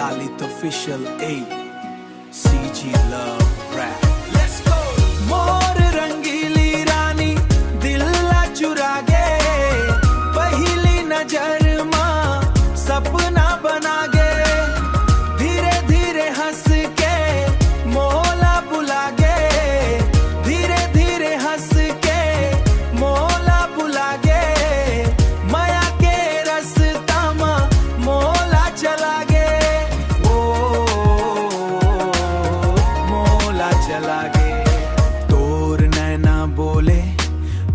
Lalit Official 8 CG Love Rap. Let's go. मोर रंगीली रानी दिल चुरा गे, पहली नजर मां सपना बना गे, धीरे धीरे हंस के मोला बुला गे, धीरे धीरे हंस के मोला बुला गे, माया के रास्ता मां मोला चला गे, ओ मोला चला गे। तोर नैना बोले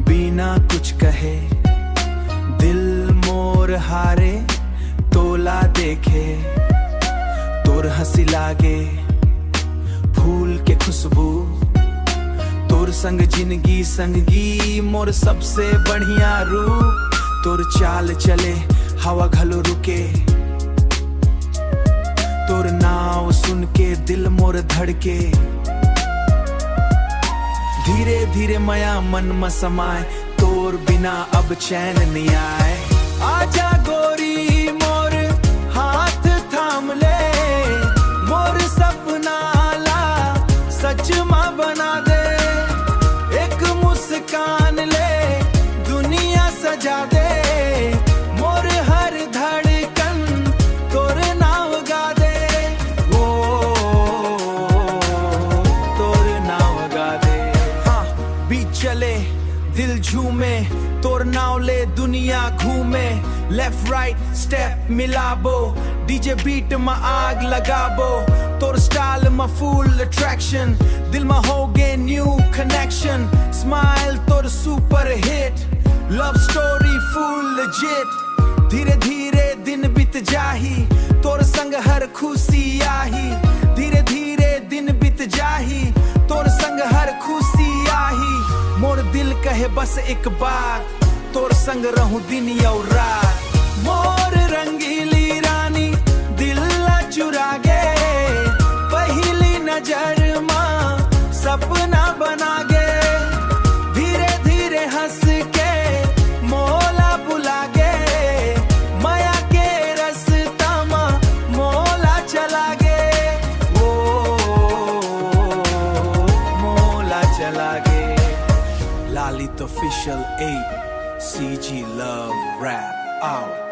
बिना कुछ कहे, दिल मोर हारे तोला देखे, तोर हंसी लागे फूल के खुशबू, तोर संग जिंदगी संगी मोर सबसे बढ़िया रूप, तोर चाल चले हवा घलो रुके, तोर नाव सुन के दिल मोर धड़के, धीरे धीरे माया मन में समाए, तोर बिना अब चैन नहीं आए। आजा गोरी मोर हाथ थाम ले, मोर सपना ला सच मां बना दे, एक मुस्कान ले दुनिया सजा दे, मोर हर धड़कन तोर नाम गा दे, ओ तोर नाम गा दे। हाँ बीच चले दिल झूमे, तोर नाव ले दुनिया घूमे, लेफ्ट राइट स्टेप मिलाबो, डीजे बीट में आग लगाबो, तोर स्टाइल में फुल अट्रैक्शन, दिल में हो गे न्यू कनेक्शन, स्माइल तोर super hit, love story full legit, धीरे धीरे दिन बीत जाही, तोर संग हर खुशी आही, धीरे धीरे दिन बीत जाही, तोर संग हर खुशी आही, मोर दिल कहे बस एक बार तोर संग रहूं दिन और रात। मोर रंगीली रानी दिल चुरा गे, पहली नजर मां सपना बना गे, धीरे धीरे हंस के मोला बुला गे, माया के रास्ता मां मोला चला गे, ओ मोला चला गे। Lalit Official 8 CG Love Rap out.